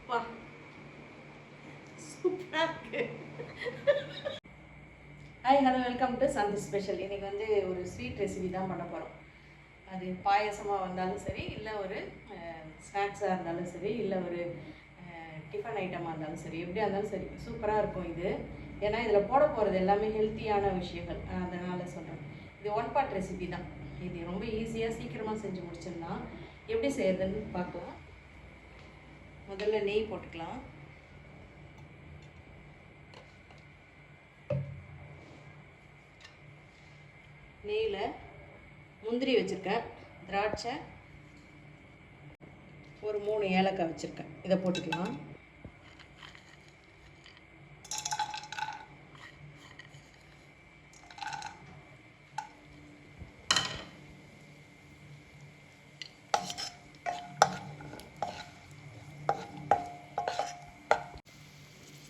வா சூப்பராக இருக்கு. ஹாய் ஹலோ வெல்கம் டு சந்தி ஸ்பெஷல். இன்றைக்கி வந்து ஒரு ஸ்வீட் ரெசிபி தான் பண்ண போகிறோம். அது பாயசமாக வந்தாலும் சரி, இல்லை ஒரு ஸ்நாக்ஸாக இருந்தாலும் சரி, இல்லை ஒரு டிஃபன் ஐட்டமாக இருந்தாலும் சரி, எப்படியா இருந்தாலும் சரி சூப்பராக இருக்கும் இது. ஏன்னா இதில் போட போகிறது எல்லாமே ஹெல்த்தியான விஷயங்கள், அதனால் சொல்கிறேன். இது ஒன் பார்ட் ரெசிபி தான். இது ரொம்ப ஈஸியாக சீக்கிரமாக செஞ்சு முடிச்சிடலாம். எப்படி செய்கிறதுன்னு பார்க்கலாம். முதல்ல நெய் போட்டுக்கலாம். நெய்யில் முந்திரி வச்சுருக்கேன், திராட்சை, ஒரு 3 ஏலக்காய் வச்சுருக்கேன். இதை போட்டுக்கலாம்.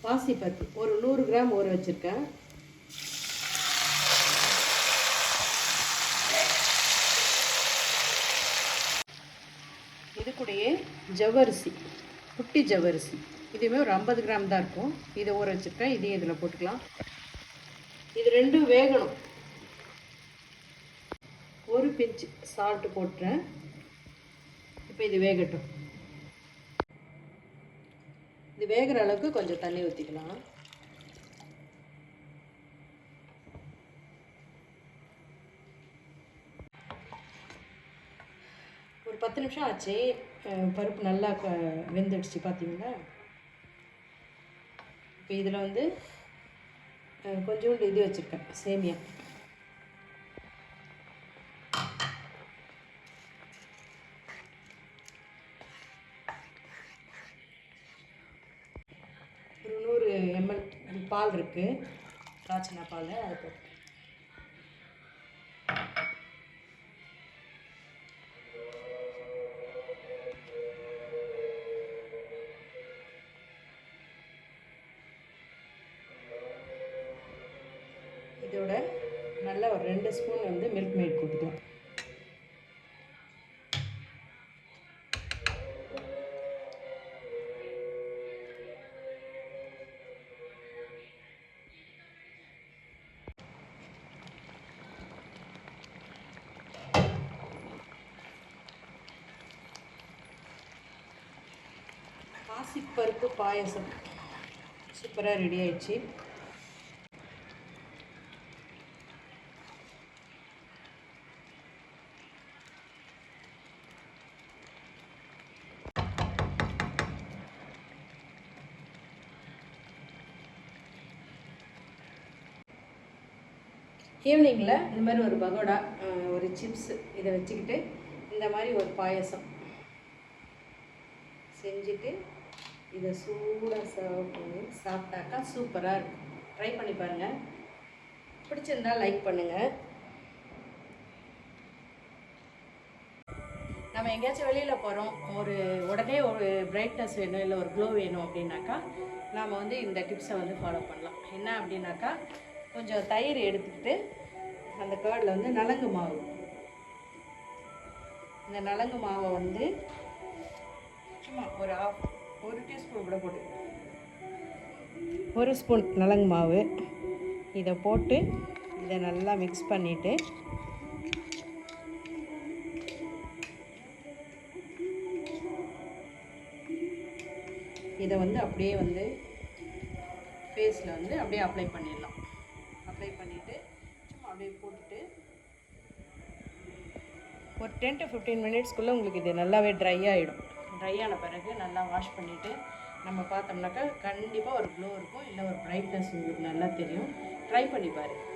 பாசிப்பருப்பு ஒரு 100 கிராம் ஊற வச்சுருக்கேன். இது கூடயே ஜவ்வரிசி, குட்டி ஜவ்வரிசி, இதுவுமே ஒரு 50 கிராம் தான் இருக்கும். இதை ஊற வச்சுருக்கேன். இதையும் இதில் போட்டுக்கலாம். இது ரெண்டும் வேகணும். ஒரு பிஞ்சு சால்ட்டு போட்டுறேன். இப்போ இது வேகட்டும். இது வேகிற அளவுக்கு கொஞ்சம் தண்ணி ஊற்றிக்கலாம். ஒரு 10 நிமிஷம் ஆச்சு. பருப்பு நல்லா வெந்துடுச்சு பார்த்தீங்களா. இப்போ இதில் வந்து கொஞ்சோண்டு இது வச்சுருக்கேன், சேமியா. ஒரு 100 ml பால் இருக்குது, காய்ச்சின பால். அதை போட்டு இதோட நல்லா ஒரு 2 ஸ்பூன் வந்து மில்க் மேட் போட்டுக்கலாம். பாசிப்பருப்பு பாயசம் சூப்பராக ரெடி ஆயிடுச்சு. ஈவினிங்கில் இந்த மாதிரி ஒரு பகோடா, ஒரு சிப்ஸு, இதை வச்சுக்கிட்டு இந்த மாதிரி ஒரு பாயசம் செஞ்சுட்டு இதை சூடாக சர்வ் பண்ணி சாப்பிட்டாக்கா சூப்பராக இருக்கும். ட்ரை பண்ணி பாருங்கள். பிடிச்சிருந்தால் லைக் பண்ணுங்கள். நம்ம எங்கேயாச்சும் வெளியில் போகிறோம், உடனே ஒரு பிரைட்னஸ் வேணும், இல்லை ஒரு க்ளோ வேணும் அப்படின்னாக்கா நாம் வந்து இந்த டிப்ஸை வந்து ஃபாலோ பண்ணலாம். என்ன அப்படின்னாக்கா, கொஞ்சம் தயிர் எடுத்துக்கிட்டு அந்த கர்டில் வந்து நலங்கு மாவு, இந்த நலங்கு மாவை வந்து சும்மா ஒரு டீஸ்பூன் கூட போட்டு, 1 ஸ்பூன் நலங்கு மாவு, இதை போட்டு இதை நல்லா மிக்ஸ் பண்ணிவிட்டு இதை வந்து அப்படியே வந்து ஃபேஸில் வந்து அப்படியே அப்ளை பண்ணிடலாம். அப்ளை பண்ணிவிட்டு சும்மா அப்படியே போட்டுட்டு ஒரு 10 to 15 மினிட்ஸ்க்குள்ளே உங்களுக்கு இது நல்லாவே ட்ரை ஆகிடும். ட்ரை ஆன பிறகு நல்லா வாஷ் பண்ணிவிட்டு நம்ம பார்த்தோம்னாக்கா கண்டிப்பாக ஒரு க்ளோ இருக்கும், இல்லை ஒரு ப்ரைட்னஸ் உங்களுக்கு நல்லா தெரியும். ட்ரை பண்ணி பாருங்கள்.